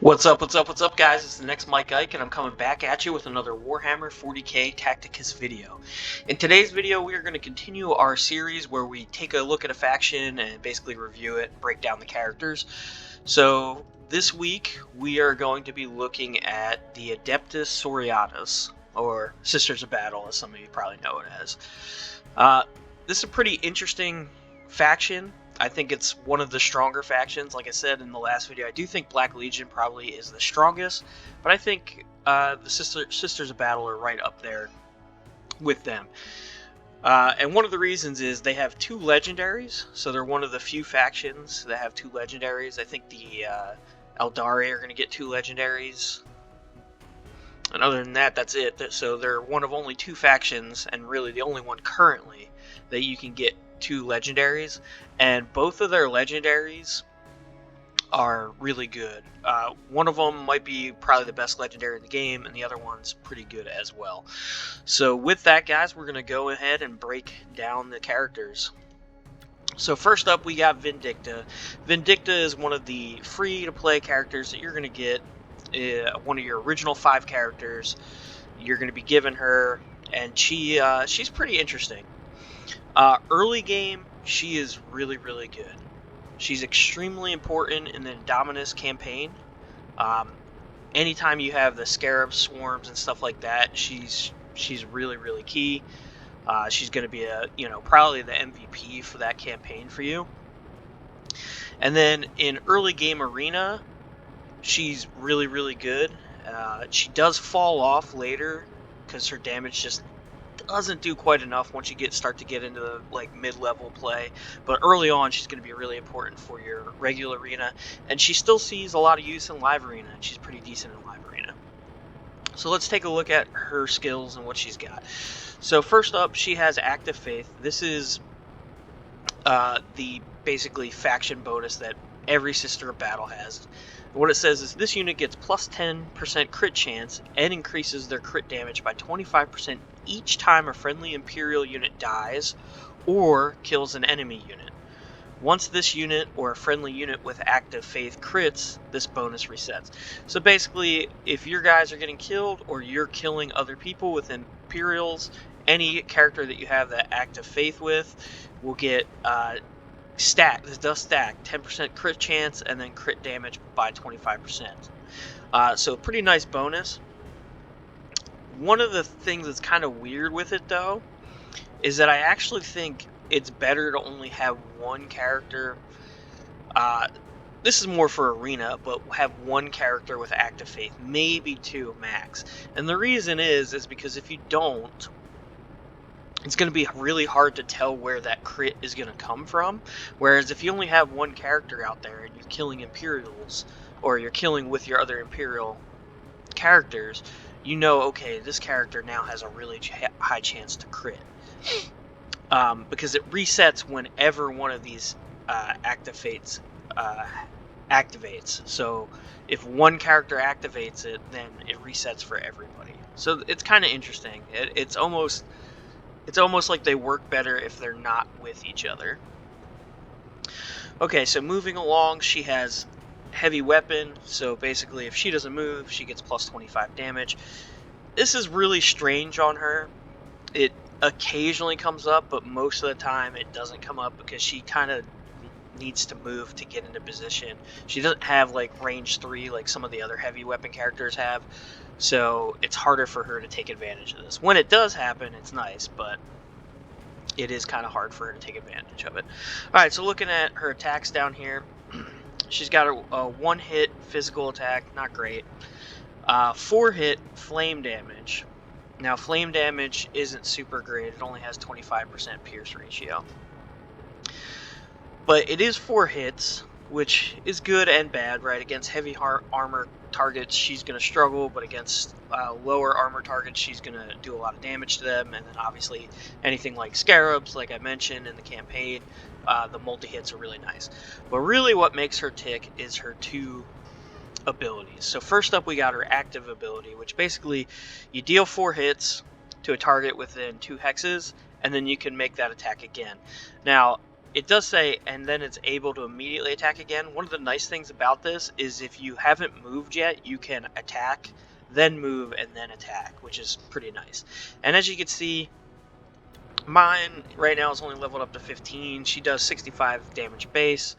What's up, guys? It's the next Mike Ike, and I'm coming back at you with another Warhammer 40k Tacticus video. In today's video, we are going to continue our series where we take a look at a faction and basically review it, break down the characters. So, this week, we are going to be looking at the Adepta Sororitas, or Sisters of Battle, as some of you probably know it as. This is a pretty interesting faction. I think it's one of the stronger factions. Like I said in the last video, I do think Black Legion probably is the strongest, but I think the Sisters of Battle are right up there with them. And one of the reasons is they have two legendaries, so they're one of the few factions that have two legendaries. I think the Eldari are going to get two legendaries. And other than that, that's it. So they're one of only two factions, and really the only one currently that you can get two legendaries, and both of their legendaries are really good. One of them might be probably the best legendary in the game, and the other one's pretty good as well. So with that, guys, we're going to go ahead and break down the characters. So first up, we got Vindicta. Vindicta is one of the free-to-play characters that you're going to get. One of your original 5 characters. You're going to be given her, and she's pretty interesting. Early game, she is really good. She's extremely important in the Indominus campaign. Anytime you have the scarab swarms and stuff like that, she's really key. She's going to be probably the MVP for that campaign for you. And then in early game arena, she's really good. She does fall off later because her damage just doesn't do quite enough once you start to get into the mid-level play, but early on she's going to be really important for your regular arena, and she still sees a lot of use in live arena, and she's pretty decent in live arena. So let's take a look at her skills and what she's got. So first up, she has Active Faith. This is the basically faction bonus that every Sister of Battle has. What it says is this unit gets plus 10% crit chance and increases their crit damage by 25% each time a friendly Imperial unit dies or kills an enemy unit. Once this unit or a friendly unit with Active Faith crits, this bonus resets. So basically, if your guys are getting killed or you're killing other people with Imperials, any character that you have that Active Faith with will get this does stack 10% crit chance and then crit damage by 25%. So pretty nice bonus. One of the things that's kind of weird with it though is that I actually think it's better to only have one character. This is more for arena, but have one character with Active Faith, maybe 2 max. And the reason is because if you don't, it's going to be really hard to tell where that crit is going to come from. Whereas if you only have one character out there and you're killing Imperials, or you're killing with your other Imperial characters, you know, okay, this character now has a really high chance to crit. Because it resets whenever one of these Active Fates activates. So if one character activates it, then it resets for everybody. So it's kind of interesting. It's almost like they work better if they're not with each other. Okay, so moving along, she has heavy weapon. So basically, if she doesn't move, she gets plus 25 damage. This is really strange on her. It occasionally comes up, but most of the time it doesn't come up because she kind of needs to move to get into position. She doesn't have range 3 like some of the other heavy weapon characters have. So it's harder for her to take advantage of this. When it does happen, it's nice, but it is kind of hard for her to take advantage of it. Alright, so looking at her attacks down here, she's got a 1-hit physical attack, not great. 4-hit flame damage. Now, flame damage isn't super great. It only has 25% pierce ratio. But it is 4 hits, which is good and bad, right? Against heavy armor targets, she's going to struggle, but against lower armor targets, she's going to do a lot of damage to them. And then obviously anything like scarabs, like I mentioned in the campaign, the multi-hits are really nice. But really what makes her tick is her 2 abilities. So first up, we got her active ability, which basically you deal 4 hits to a target within 2 hexes, and then you can make that attack again. Now, it does say, and then it's able to immediately attack again. One of the nice things about this is if you haven't moved yet, you can attack, then move, and then attack, which is pretty nice. And as you can see, mine right now is only leveled up to 15. She does 65 damage base.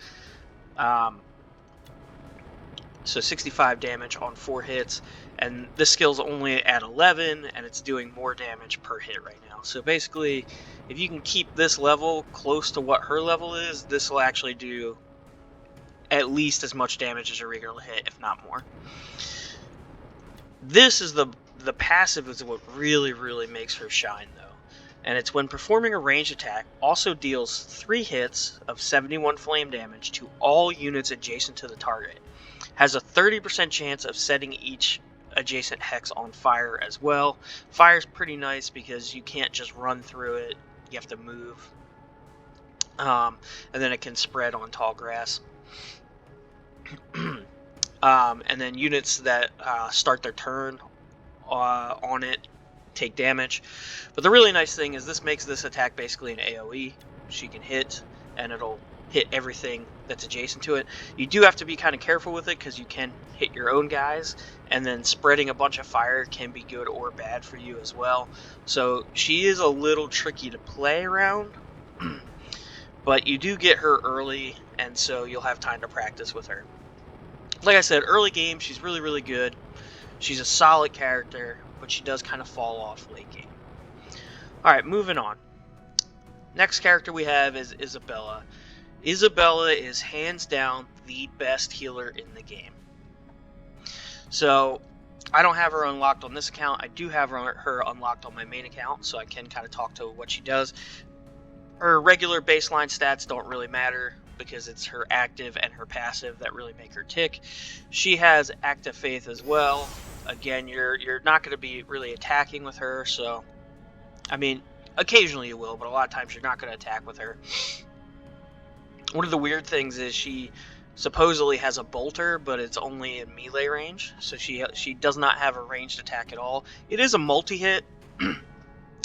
So 65 damage on 4 hits, and this skill's only at 11, and it's doing more damage per hit right now. So basically, if you can keep this level close to what her level is, this will actually do at least as much damage as a regular hit, if not more. This is the passive is what really makes her shine, though. And it's when performing a ranged attack, also deals 3 hits of 71 flame damage to all units adjacent to the target. Has a 30% chance of setting each adjacent hex on fire as well. Fire's pretty nice because you can't just run through it. You have to move. And then it can spread on tall grass. And then units that start their turn on it take damage. But the really nice thing is this makes this attack basically an AoE. She can hit, and it'll hit everything that's adjacent to it. You do have to be kind of careful with it because you can hit your own guys, and then spreading a bunch of fire can be good or bad for you as well. So she is a little tricky to play around, but you do get her early, and so you'll have time to practice with her. Like I said, early game, she's really good. She's a solid character, but she does kind of fall off late game. Alright, moving on. Next character we have is Isabella. Isabella is hands down the best healer in the game. So, I don't have her unlocked on this account. I do have her unlocked on my main account, so I can kind of talk to what she does. Her regular baseline stats don't really matter because it's her active and her passive that really make her tick. She has active faith as well. Again, you're not going to be really attacking with her, so I mean, occasionally you will, but a lot of times you're not going to attack with her. One of the weird things is she supposedly has a bolter, but it's only in melee range, so she does not have a ranged attack at all. It is a multi-hit,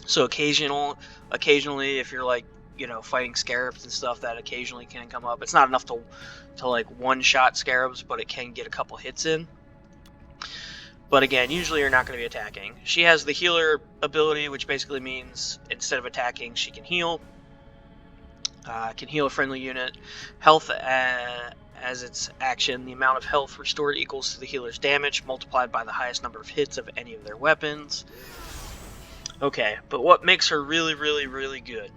so occasionally if you're like, you know, fighting scarabs and stuff, that occasionally can come up. It's not enough to like one-shot scarabs, but it can get a couple hits in. But again, usually you're not going to be attacking. She has the healer ability, which basically means instead of attacking, she can heal. Can heal a friendly unit. Health as its action, the amount of health restored equals to the healer's damage multiplied by the highest number of hits of any of their weapons. Okay, but what makes her really good?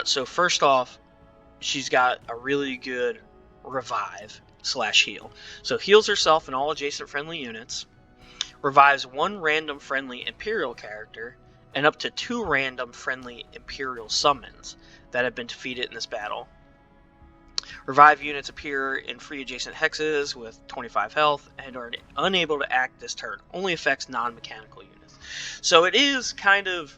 So first off, she's got a really good revive / heal. So heals herself and all adjacent friendly units. Revives 1 random friendly Imperial character and up to 2 random friendly Imperial summons that have been defeated in this battle. Revive units appear in free adjacent hexes with 25 health and are unable to act this turn. Only affects non-mechanical units. So it is kind of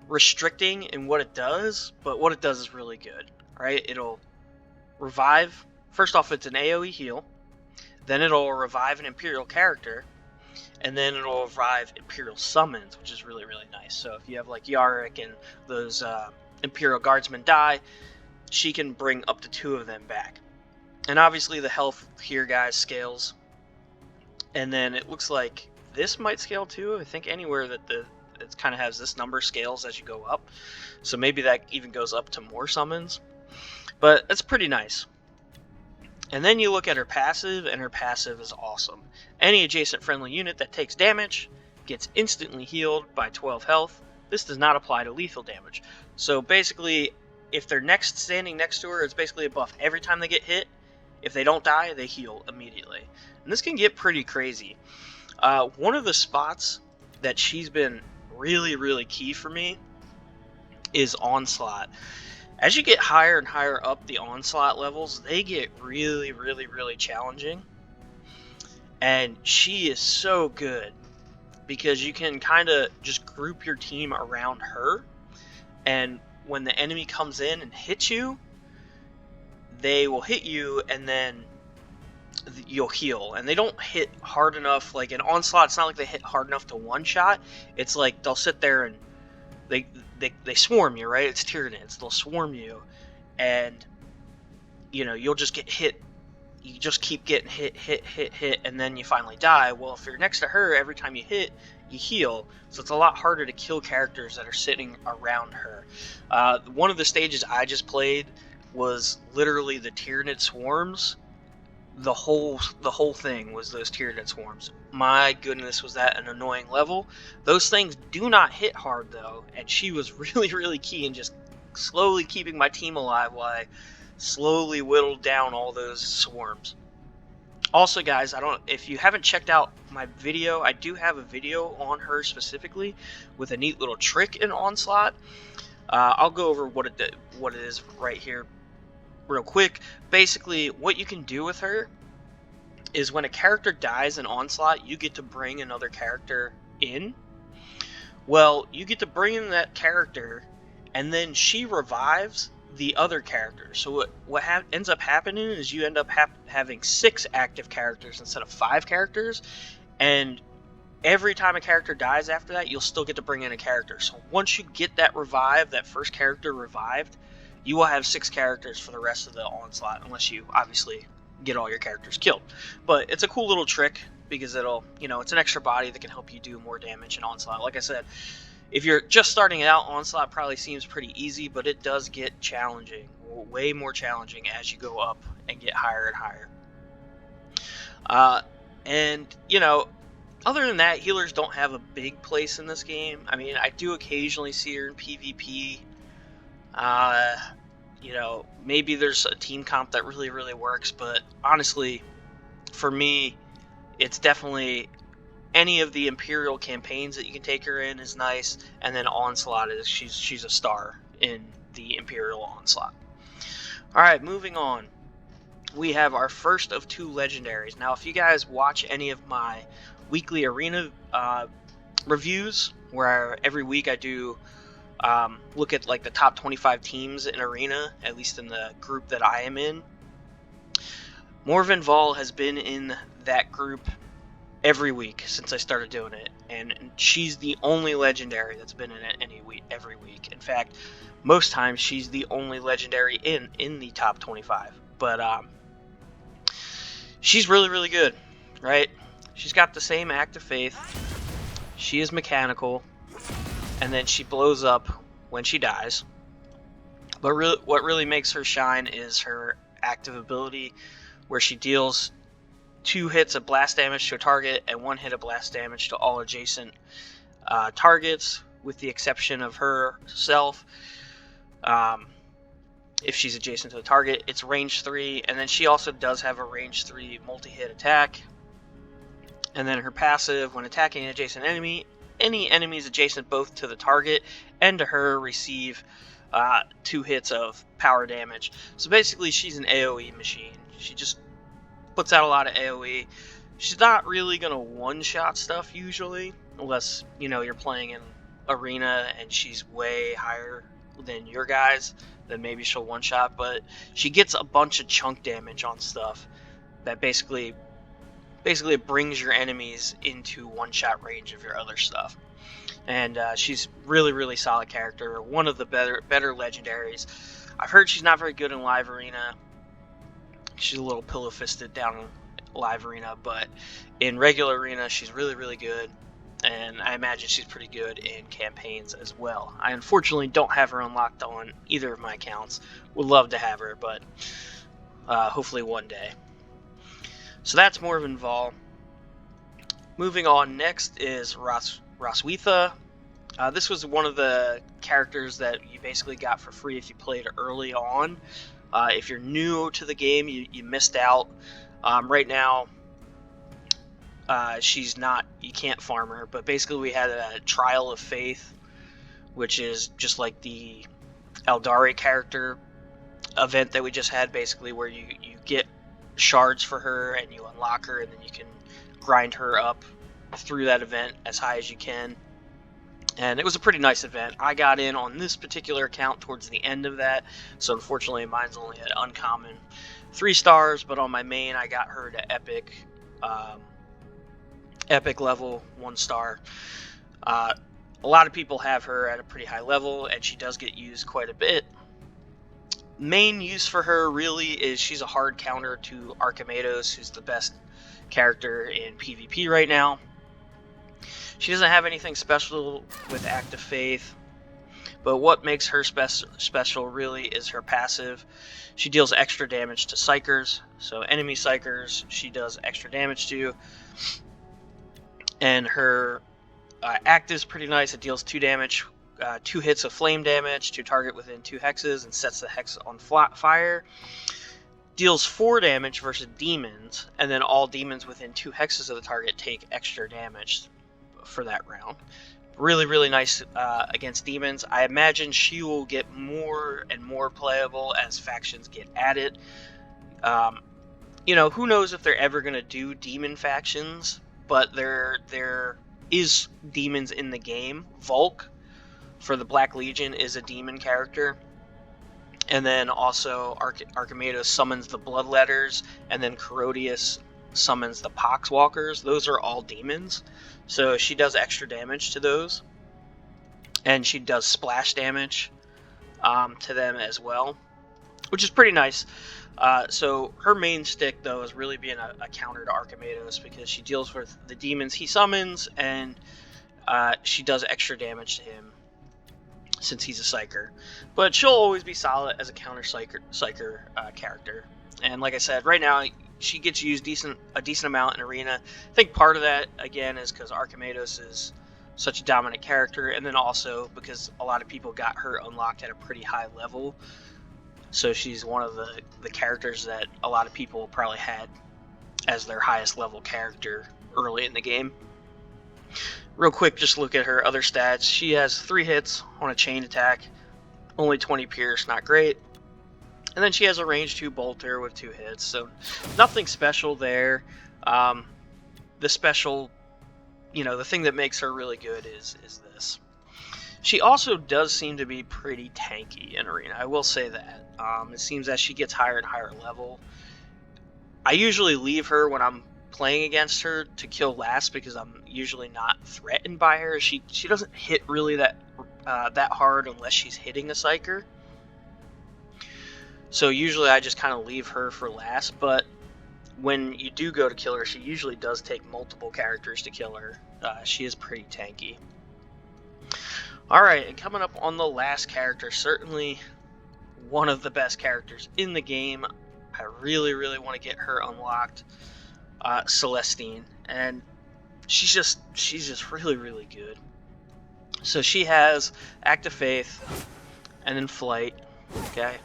restricting in what it does, but what it does is really good. Right? It'll revive. First off, it's an AoE heal. Then it'll revive an Imperial character. And then it'll revive Imperial summons, which is really nice. So if you have like Yarick and those Imperial Guardsmen die, she can bring up to 2 of them back. And obviously the health here, guys, scales. And then it looks like this might scale too. I think anywhere that it kind of has this number scales as you go up. So maybe that even goes up to more summons. But that's pretty nice. And then you look at her passive, and her passive is awesome. Any adjacent friendly unit that takes damage gets instantly healed by 12 health. This does not apply to lethal damage. So basically, if they're standing next to her, it's basically a buff. Every time they get hit, if they don't die, they heal immediately. And this can get pretty crazy. One of the spots that she's been really key for me is Onslaught. As you get higher and higher up the Onslaught levels, they get really challenging. And she is so good because you can kind of just group your team around her. And when the enemy comes in and hits you, they will hit you and then you'll heal. And they don't hit hard enough. Like in Onslaught, it's not like they hit hard enough to one-shot. It's like they'll sit there and they swarm you, right? It's Tyranids. They'll swarm you, and you know, you'll just get hit. You just keep getting hit, and then you finally die. Well, if you're next to her, every time you hit, you heal. So it's a lot harder to kill characters that are sitting around her. One of the stages I just played was literally the Tyranid swarms. The whole thing was those Tyranid swarms. My goodness, was that an annoying level. Those things do not hit hard, though, and she was really key in just slowly keeping my team alive while I slowly whittled down all those swarms. Also, guys, if you haven't checked out my video, I do have a video on her specifically with a neat little trick in Onslaught. I'll go over what it is right here real quick. Basically, what you can do with her is when a character dies in Onslaught, you get to bring another character in. Well, you get to bring in that character, and then she revives the other character. So what ends up happening is you end up having 6 active characters instead of 5 characters, and every time a character dies after that, you'll still get to bring in a character. So once you get that first character revived, you will have 6 characters for the rest of the Onslaught, unless you obviously get all your characters killed. But it's a cool little trick because it'll, you know, it's an extra body that can help you do more damage in Onslaught. Like I said, if you're just starting out, Onslaught probably seems pretty easy, but it does get challenging, way more challenging as you go up and get higher and higher. And, you know, other than that, healers don't have a big place in this game. I mean, I do occasionally see her in PvP. You know, maybe there's a team comp that really works, but honestly, for me, it's definitely any of the Imperial campaigns that you can take her in is nice, and then Onslaught is she's a star in the Imperial Onslaught. Alright, moving on. We have our first of 2 legendaries. Now, if you guys watch any of my weekly arena reviews, where every week I do look at like the top 25 teams in arena, at least in the group that I am in, Morven Vol has been in that group every week since I started doing it, and she's the only legendary that's been in it every week. In fact, most times she's the only legendary in the top 25. But she's really good, right? She's got the same active faith. She is mechanical, and then she blows up when she dies. But what really makes her shine is her active ability, where she deals 2 hits of blast damage to a target and 1 hit of blast damage to all adjacent targets, with the exception of herself. If she's adjacent to the target, it's range 3, and then she also does have a range 3 multi-hit attack. And then her passive, when attacking an adjacent enemy, any enemies adjacent both to the target and to her receive 2 hits of power damage. So basically, she's an AoE machine. She just puts out a lot of AoE. She's not really going to one-shot stuff usually, unless, you know, you're playing in arena and she's way higher than your guys, then maybe she'll one-shot. But she gets a bunch of chunk damage on stuff that basically it brings your enemies into one-shot range of your other stuff. And she's really solid character, one of the better legendaries. I've heard she's not very good in live arena. She's a little pillow-fisted down in live arena, but in regular arena, she's really good, and I imagine she's pretty good in campaigns as well. I unfortunately don't have her unlocked on either of my accounts. Would love to have her, but hopefully one day. So that's Morven Vol. Moving on, next is Roswitha. This was one of the characters that you basically got for free if you played early on. If you're new to the game, you missed out. Right now, you can't farm her, but basically we had a Trial of Faith, which is just like the Eldari character event that we just had, basically, where you get shards for her and you unlock her, and then you can grind her up through that event as high as you can. And it was a pretty nice event. I got in on this particular account towards the end of that, so unfortunately mine's only at uncommon 3 stars, but on my main I got her to epic level 1 star. a lot of people have her at a pretty high level, and she does get used quite a bit. Main use for her really is she's a hard counter to Archimedes, who's the best character in PvP right now. She doesn't have anything special with Act of Faith, but what makes her special really is her passive. She deals extra damage to Psychers, so enemy Psychers she does extra damage to. And her Act is pretty nice. It deals 2 damage, 2 hits of flame damage to target within 2 hexes and sets the hex on fire. Deals 4 damage versus demons, and then all demons within 2 hexes of the target take extra damage for that round. Really, really nice against demons. I imagine she will get more and more playable as factions get added. You know, who knows if they're ever going to do demon factions, but there is demons in the game. Volk for the Black Legion is a demon character. And then also Archimedes summons the Bloodletters, and then Corodius summons the Poxwalkers. Those are all demons. So she does extra damage to those. And she does splash damage to them as well, which is pretty nice. So her main stick, though, is really being a counter to Archimedes, because she deals with the demons he summons, and she does extra damage to him since he's a Psyker. But she'll always be solid as a counter Psyker character. And like I said, right now she gets used a decent amount in Arena. I think part of that, again, is because Archimedes is such a dominant character, and then also because a lot of people got her unlocked at a pretty high level. So she's one of the characters that a lot of people probably had as their highest level character early in the game. Real quick, just look at her other stats. She has 3 hits on a chain attack, only 20 pierce, not great. And then she has a range 2 bolter with 2 hits, so nothing special there. The special, you know, the thing that makes her really good is this. She also does seem to be pretty tanky in Arena, I will say that. It seems as she gets higher and higher level. I usually leave her when I'm playing against her to kill last, because I'm usually not threatened by her. She doesn't hit really that hard unless she's hitting a Psyker. So usually I just kind of leave her for last, but when you do go to kill her, she usually does take multiple characters to kill her. She is pretty tanky. Alright, and coming up on the last character, certainly one of the best characters in the game. I really, really want to get her unlocked. Celestine, and she's just really, really good. So she has Act of Faith and then Flight, okay?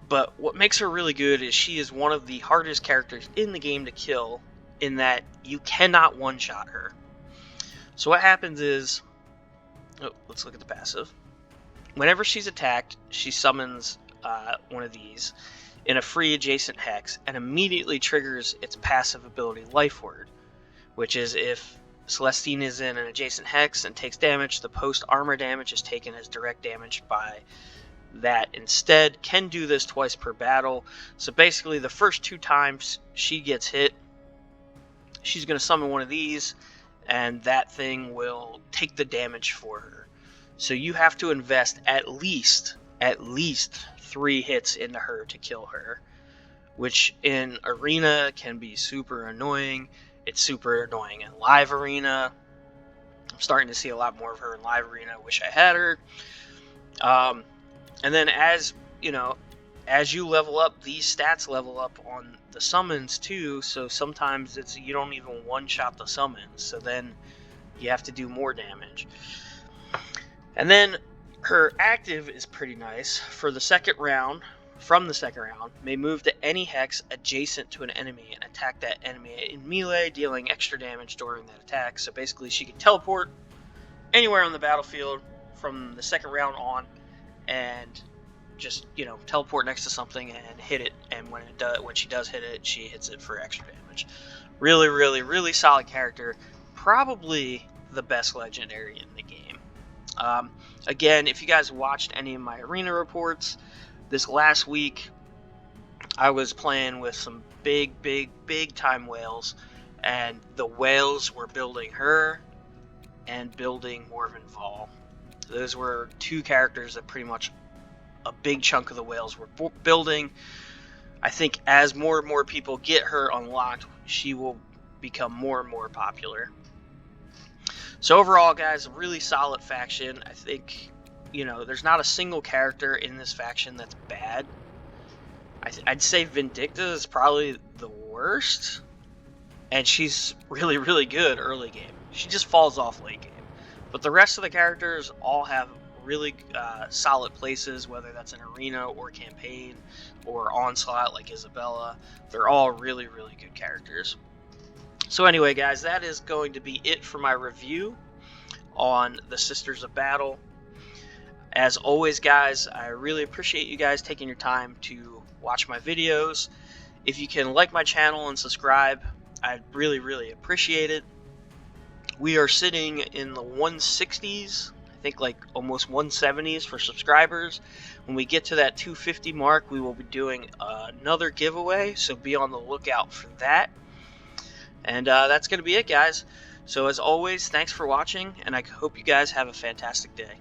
But what makes her really good is she is one of the hardest characters in the game to kill, in that you cannot one-shot her. So what happens is, let's look at the passive. Whenever she's attacked, she summons one of these in a free adjacent hex, and immediately triggers its passive ability Life Word, which is if Celestine is in an adjacent hex and takes damage, the post armor damage is taken as direct damage by that instead. Can do this twice per battle. So basically the first 2 times she gets hit, she's going to summon one of these, and that thing will take the damage for her. So you have to invest at least 3 hits into her to kill her, which in Arena can be super annoying. It's super annoying in Live Arena. I'm starting to see a lot more of her in Live Arena. I wish I had her. And then as you level up, these stats level up on the summons too, so sometimes you don't even one-shot the summons, so then you have to do more damage. And then her active is pretty nice. From the second round, may move to any hex adjacent to an enemy and attack that enemy in melee, dealing extra damage during that attack. So basically she can teleport anywhere on the battlefield from the second round on, and just, teleport next to something and hit it, and when she does hit it, she hits it for extra damage. Really, really, really solid character. Probably the best legendary in the game. Again, if you guys watched any of my Arena reports, this last week I was playing with some big time whales, and the whales were building her and building Morven Vol. Those were two characters that pretty much a big chunk of the whales were building. I think as more and more people get her unlocked, she will become more and more popular. So overall, guys, a really solid faction. I think, there's not a single character in this faction that's bad. I'd say Vindicta is probably the worst, and she's really, really good early game. She just falls off late game. But the rest of the characters all have really solid places, whether that's an arena or campaign or onslaught like Isabella. They're all really, really good characters. So anyway, guys, that is going to be it for my review on the Sisters of Battle. As always, guys, I really appreciate you guys taking your time to watch my videos. If you can like my channel and subscribe, I'd really, really appreciate it. We are sitting in the 160s, I think like almost 170s for subscribers. When we get to that 250 mark, we will be doing another giveaway, so be on the lookout for that. And that's going to be it, guys. So as always, thanks for watching, and I hope you guys have a fantastic day.